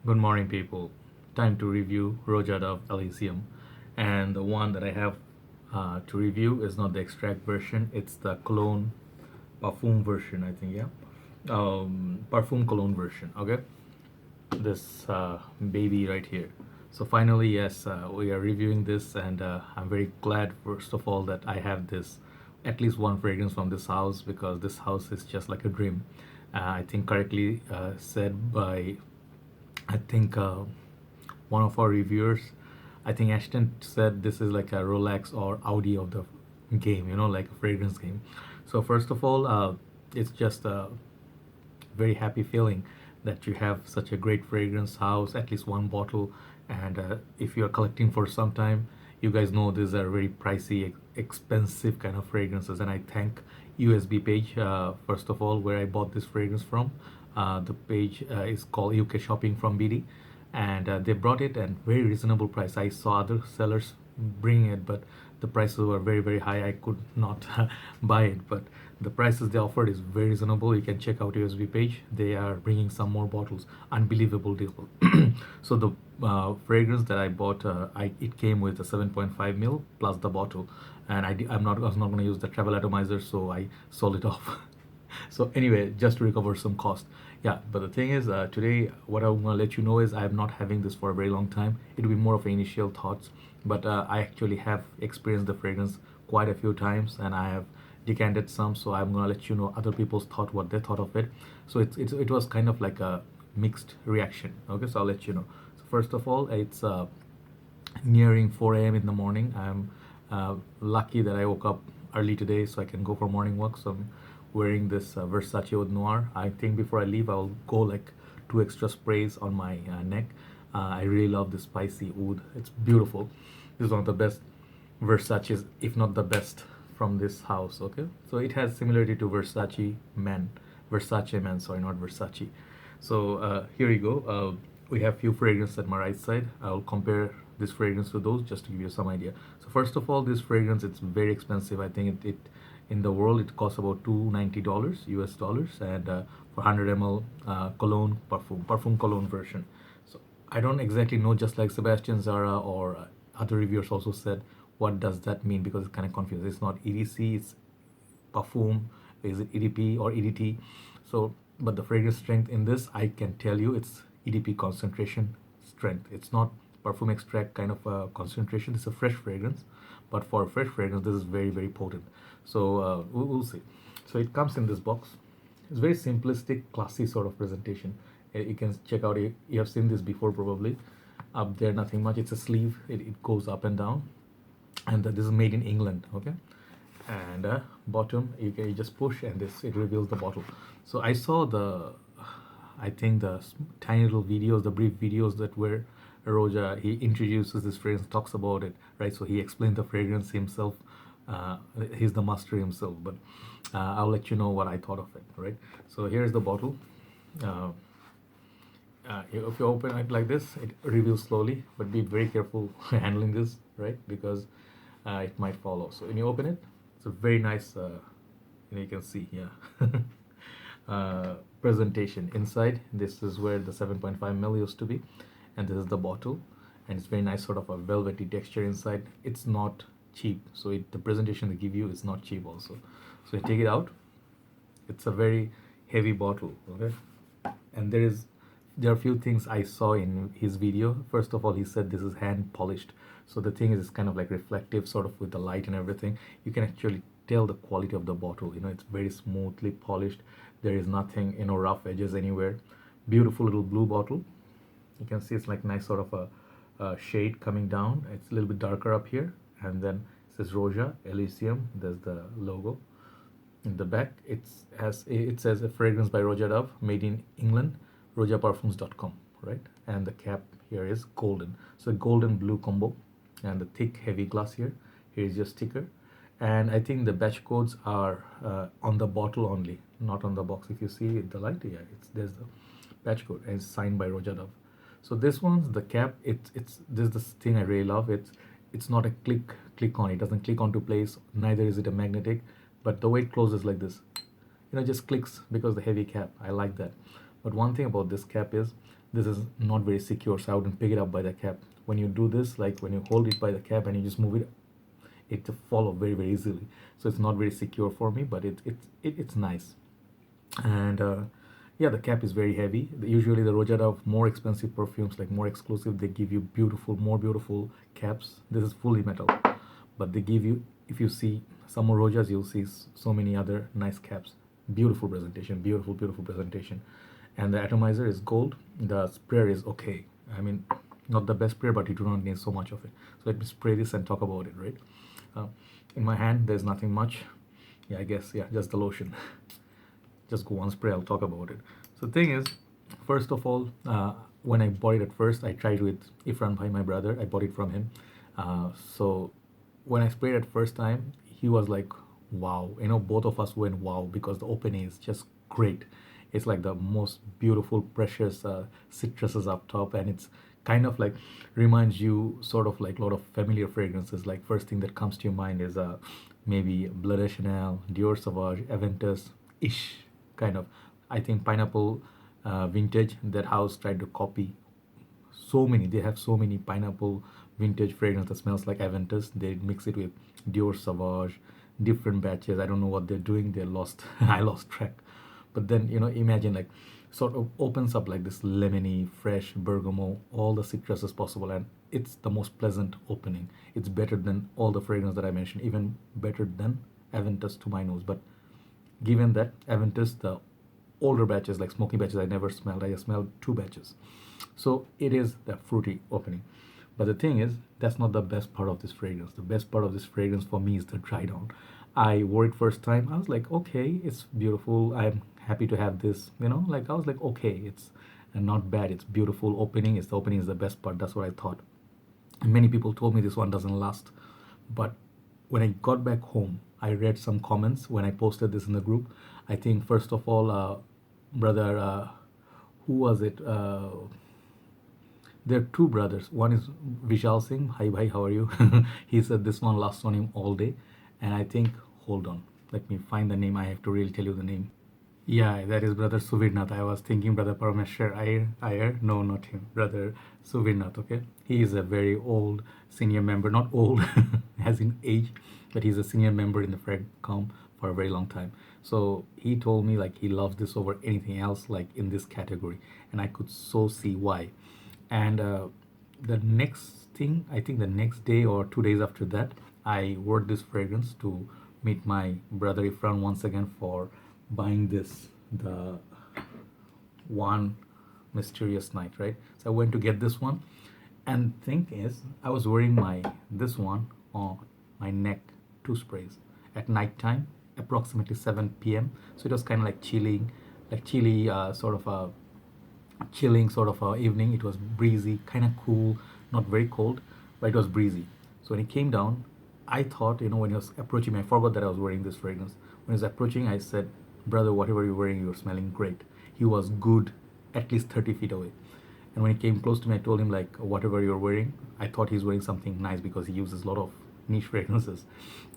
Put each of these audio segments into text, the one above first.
Good morning, people. Time to review Roja Dove Elysium. And the one that I have to review is not the extract version, it's the cologne parfum version, I think, yeah. Parfum cologne version, okay? This baby right here. So, finally, yes, we are reviewing this, and I'm very glad, first of all, that I have this at least one fragrance from this house because this house is just like a dream. I think correctly said by I think one of our reviewers, I think Ashton said this is like a Rolex or Audi of the game, like a fragrance game. So first of all, it's just a very happy feeling that you have such a great fragrance house, at least one bottle. And if you are collecting for some time, you guys know these are very pricey, expensive kind of fragrances. And I thank USB page, first of all, where I bought this fragrance from. The page is called UK Shopping from BD, and they brought it at very reasonable price. I saw other sellers bring it, but the prices were very very high. I could not buy it, but the prices they offered is very reasonable. You can check out USB page. They are bringing some more bottles. Unbelievable deal. So the fragrance that I bought, it came with a 7.5 ml plus the bottle, and I was not going to use the travel atomizer, so I sold it off. So anyway, just to recover some cost. Yeah, but the thing is, today what I'm gonna let you know is I'm not having this for a very long time. It'll be more of initial thoughts, but I actually have experienced the fragrance quite a few times, and I have decanted some. So I'm gonna let you know other people's thought, what they thought of it. So it was kind of like a mixed reaction. Okay, so I'll let you know. So first of all, it's nearing 4 a.m. in the morning. I'm lucky that I woke up early today so I can go for morning walk. So I'm wearing this Versace Eau Noir. I think before I leave, I'll go like two extra sprays on my neck. I really love this spicy oud. It's beautiful. This is one of the best Versace's, if not the best, from this house. Okay, so it has similarity to Versace Man. Sorry, not Versace. So here you go. We have few fragrances at my right side. I'll compare this fragrance to those just to give you some idea. So first of all, this fragrance, it's very expensive. I think it in the world it costs about $290 US dollars, and for 100 ml cologne parfum cologne version. So I don't exactly know, just like Sebastian Zara or other reviewers also said, what does that mean, because it's kind of confusing. It's not EDC, it's parfum. Is it EDP or EDT? So but the fragrance strength in this, I can tell you, it's EDP concentration strength. It's not perfume extract kind of a concentration. It's a fresh fragrance, but for a fresh fragrance, this is very very potent. So we'll see. So it comes in this box. It's very simplistic, classy sort of presentation. You can check out. You have seen this before probably. Up there, nothing much. It's a sleeve. It goes up and down, and this is made in England. Okay, and bottom you just push, and this it reveals the bottle. So I saw I think the tiny little videos, the brief videos that were Roja, he introduces this fragrance, talks about it, right? So he explained the fragrance himself. uh, he's the master himself, but I'll let you know what I thought of it, right? So here's the bottle. uh, if you open it like this, it reveals slowly, but be very careful handling this, right? Because it might fall off. So when you open it, it's a very nice, you can see here, presentation. Inside, this is where the 7.5 ml used to be, and this is the bottle, and it's very nice, sort of a velvety texture inside. It's not cheap, so the presentation they give you is not cheap also. So you take it out. It's a very heavy bottle, okay? And there are a few things I saw in his video. First of all, he said this is hand polished, so the thing is it's kind of like reflective, sort of with the light and everything. You can actually tell the quality of the bottle. It's very smoothly polished. There is nothing, rough edges anywhere. Beautiful little blue bottle. You can see it's like nice sort of a shade coming down. It's a little bit darker up here, and then it says Roja Elysium. There's the logo. In the back, it says a fragrance by Roja Dove, made in England, rojaparfums.com, right? And the cap here is golden, so golden blue combo, and the thick heavy glass here. Here is your sticker, and I think the batch codes are on the bottle only, not on the box. If you see the light, yeah, there's the batch code, and it's signed by Roja Dove. So this one's the cap. It's this is the thing I really love. It's not a click on. It doesn't click onto place. Neither is it a magnetic, but the way it closes like this, just clicks because the heavy cap. I like that. But one thing about this cap is this is not very secure, so I wouldn't pick it up by the cap. When you do this, like when you hold it by the cap and you just move it, it fall off very easily. So it's not very secure for me, but it's nice. And yeah, the cap is very heavy. Usually the Roja Dove more expensive perfumes, like more exclusive, they give you more beautiful caps. This is fully metal, but they give you, if you see some more Rojas, you'll see so many other nice caps. Beautiful presentation, beautiful presentation. And the atomizer is gold. The sprayer is okay. I mean, not the best sprayer, but you do not need so much of it. So let me spray this and talk about it, right? uh, in my hand there's nothing much. Yeah, I guess, yeah, just the lotion. Just go one spray, I'll talk about it. So the thing is, first of all, when I bought it at first, I tried with Ifran Bhai, my brother. I bought it from him. So when I sprayed it first time, he was like, wow. Both of us went wow, because the opening is just great. It's like the most beautiful, precious citruses up top, and it's kind of like reminds you sort of like a lot of familiar fragrances. Like first thing that comes to your mind is maybe Bleu de Chanel, Dior Sauvage, Aventus ish kind of. I think Pineapple Vintage, that house tried to copy so many. They have so many pineapple vintage fragrance that smells like Aventus. They mix it with Dior Sauvage, different batches. I don't know what they're doing. They lost I lost track. But then imagine like sort of opens up like this lemony, fresh bergamot, all the citruses possible, and it's the most pleasant opening. It's better than all the fragrance that I mentioned, even better than Aventus to my nose. But given that Aventus, the older batches, like smoky batches, I never smelled. I just smelled two batches. So it is the fruity opening. But the thing is, that's not the best part of this fragrance. The best part of this fragrance for me is the dry down. I wore it first time. I was like, okay, it's beautiful. I'm happy to have this. Like I was like, okay, it's not bad. It's beautiful opening. The opening is the best part. That's what I thought. And many people told me this one doesn't last. But when I got back home, I read some comments when I posted this in the group. I think first of all, brother, who was it? There are two brothers. One is Vishal Singh. Hi bhai, how are you? He said this one lasts on him all day. And I think, hold on, let me find the name. I have to really tell you the name. Yeah, that is brother Suvirnath. I was thinking brother Parameshwar Iyer. No, not him. Brother Suvirnath, okay? He is a very old senior member. Not old as in age, but he's a senior member in the Fragcom for a very long time. So he told me like he loves this over anything else like in this category. And I could so see why. And the next thing, I think the next day or 2 days after that, I wore this fragrance to meet my brother Ifran once again for buying this, the one mysterious night, right? So I went to get this one, and thing is, I was wearing this one on my neck, two sprays at night time, approximately 7 p.m. So it was kind of like chilly, sort of a chilling sort of evening. It was breezy, kind of cool, not very cold, but it was breezy. So when it came down, I thought, when he was approaching me, I forgot that I was wearing this fragrance. When he was approaching, I said, brother, whatever you're wearing, you're smelling great. He was good, at least 30 feet away. And when he came close to me, I told him, like, whatever you're wearing, I thought he's wearing something nice because he uses a lot of niche fragrances.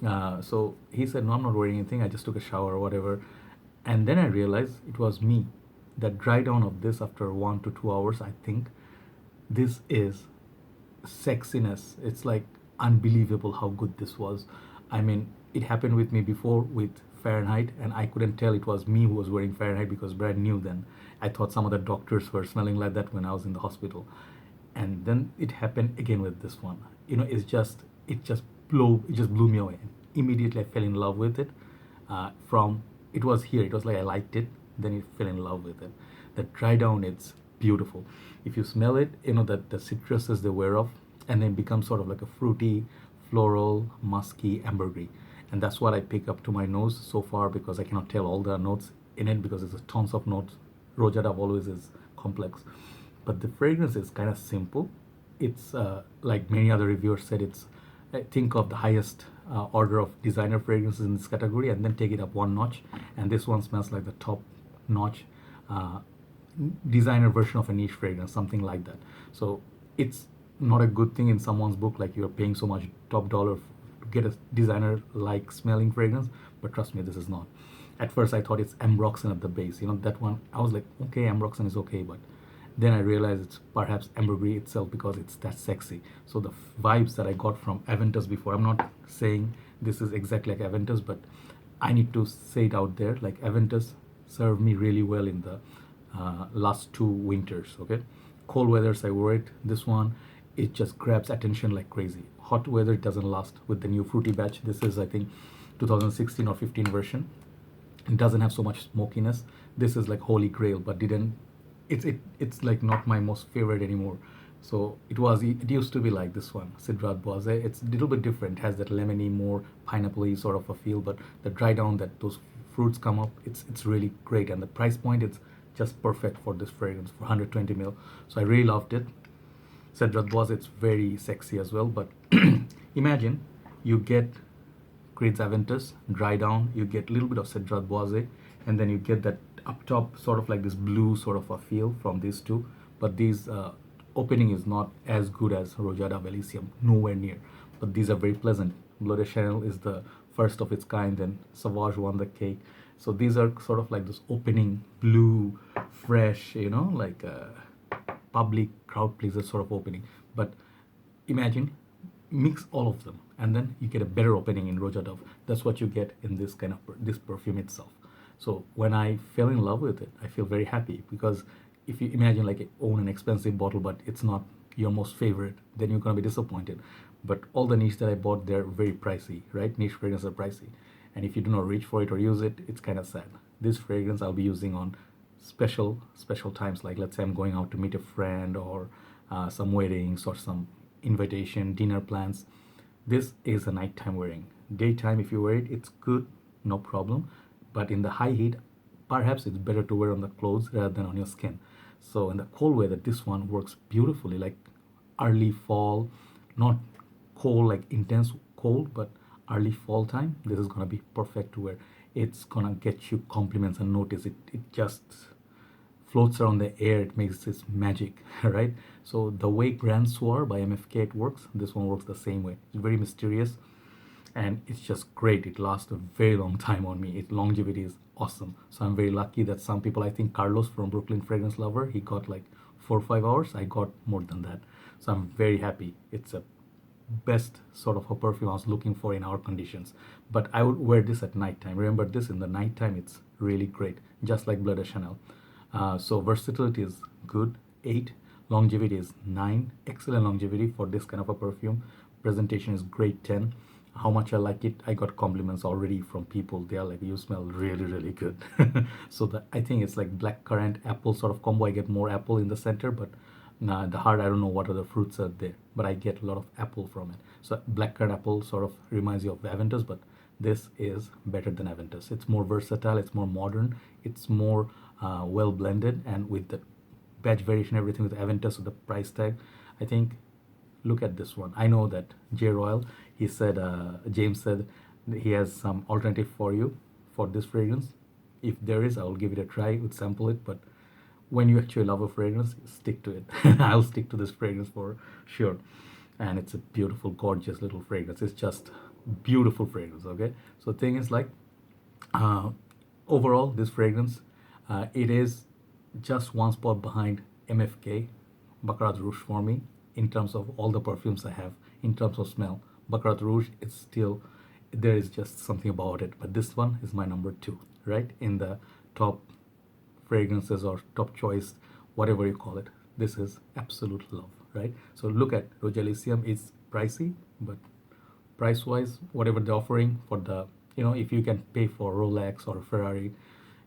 So he said, no, I'm not wearing anything. I just took a shower or whatever. And then I realized it was me. That dry down of this after 1 to 2 hours, I think this is sexiness. It's like unbelievable how good this was. I mean, it happened with me before with Fahrenheit, and I couldn't tell it was me who was wearing Fahrenheit because brand new then. I thought some of the doctors were smelling like that when I was in the hospital. And then it happened again with this one. It just blew me away. Immediately I fell in love with it. It was here, it was like I liked it, then it fell in love with it. The dry down, it's beautiful. If you smell it, that the citruses they wear off, and then becomes sort of like a fruity, floral, musky, ambergris. And that's what I pick up to my nose so far, because I cannot tell all the notes in it because there's tons of notes. Roja Dove always is complex. But the fragrance is kind of simple. It's like many other reviewers said, think of the highest order of designer fragrances in this category and then take it up one notch. And this one smells like the top notch designer version of a niche fragrance, something like that. So it's not a good thing in someone's book, like you're paying so much top dollar to get a designer like smelling fragrance, but trust me, this is not. At first I thought it's Ambroxan at the base, that one. I was like, okay, Ambroxan is okay, but Then I realized it's perhaps ambergris itself because it's that sexy. So the vibes that I got from Aventus before, I'm not saying this is exactly like Aventus, but I need to say it out there. Like Aventus served me really well in the last 2 winters. Okay, cold weathers I wore it. This one, it just grabs attention like crazy. Hot weather it doesn't last. With the new fruity batch, this is I think 2016 or 15 version. It doesn't have so much smokiness. This is like holy grail, but didn't it's like not my most favorite anymore. So it used to be like this one, Sidrat Boise. It's a little bit different. It has that lemony, more pineapple-y sort of a feel, but the dry down that those fruits come up, it's really great. And the price point, it's just perfect for this fragrance for 120 ml. So I really loved it. Sidrat Boise, it's very sexy as well. But imagine you get Creed's Aventus, dry down, you get a little bit of Cedrat Boise, and then you get that up top sort of like this blue sort of a feel from these two. But these opening is not as good as Roja Dove Elysium, nowhere near. But these are very pleasant. Bleu de Chanel is the first of its kind, and Sauvage won the cake. So these are sort of like this opening blue, fresh, like public crowd pleaser sort of opening. But imagine mix all of them and then you get a better opening in Roja Dove. That's what you get in this kind of this perfume itself. So when I fell in love with it, I feel very happy, because if you imagine like own an expensive bottle but it's not your most favorite, then you're gonna be disappointed. But all the niche that I bought, they're very pricey, right? Niche fragrances are pricey, and if you do not reach for it or use it, it's kind of sad. This fragrance I'll be using on special times, like let's say I'm going out to meet a friend, or some weddings or some invitation dinner plans. This is a nighttime wearing. Daytime if you wear it, it's good, no problem, but in the high heat perhaps it's better to wear on the clothes rather than on your skin. So in the cold weather, this one works beautifully, like early fall, not cold like intense cold, but early fall time. This is gonna be perfect to wear. It's gonna get you compliments and notice. It just floats around the air. It makes this magic, right? So the way Grand Soir by MFK it works, this one works the same way. It's very mysterious, and it's just great. It lasts a very long time on me. Its longevity is awesome. So I'm very lucky that some people, I think Carlos from Brooklyn Fragrance Lover, he got like 4 or 5 hours. I got more than that. So I'm very happy. It's a best sort of a perfume I was looking for in our conditions. But I would wear this at nighttime. Remember, this in the nighttime, it's really great, just like Bleu de Chanel. So versatility is good, 8. Longevity is 9. Excellent longevity for this kind of a perfume. Presentation is great, 10. How much I like it, I got compliments already from people. They are like, you smell really, really good. So I think it's like blackcurrant apple sort of combo. I get more apple in the center, but the heart, I don't know what other fruits are there, but I get a lot of apple from it. So blackcurrant apple sort of reminds you of Aventus, but this is better than Aventus. It's more versatile, it's more modern, it's more well blended, and with the batch variation, everything with Aventus with the price tag, I think look at this one. I know that J Royal, he said, James said he has some alternative for you for this fragrance. If there is, I will give it a try, would sample it, but when you actually love a fragrance, stick to it. I'll stick to this fragrance for sure. And it's a beautiful, gorgeous little fragrance. It's just beautiful fragrance, okay? So the thing is like, overall, this fragrance, it is just one spot behind MFK, Baccarat Rouge for me, in terms of all the perfumes I have, in terms of smell. Baccarat Rouge, it's still, there is just something about it. But this one is my number 2, right? In the top fragrances or top choice, whatever you call it. This is absolute love, right? So look at Roja Elysium. It's pricey, but price wise, whatever they're offering for the, if you can pay for Rolex or Ferrari,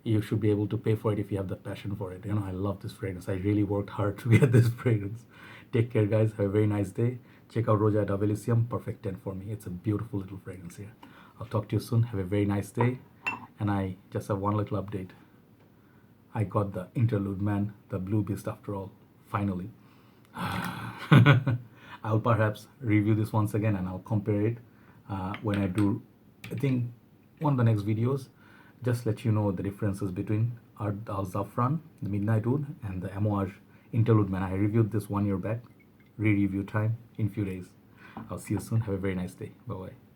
you should be able to pay for it if you have the passion for it. I love this fragrance. I really worked hard to get this fragrance. Take care, guys. Have a very nice day. Check out Roja Dove Elysium. Perfect 10 for me. It's a beautiful little fragrance here. I'll talk to you soon. Have a very nice day. And I just have one little update. I got the interlude, man, the Blue Beast after all, finally. I'll perhaps review this once again and I'll compare it when I do, I think, one of the next videos. Just let you know the differences between Al Zafran, the Midnight Oud, and the Amouage interlude, man. I reviewed this 1 year back. Re-review time in few days. I'll see you soon. Have a very nice day. Bye-bye.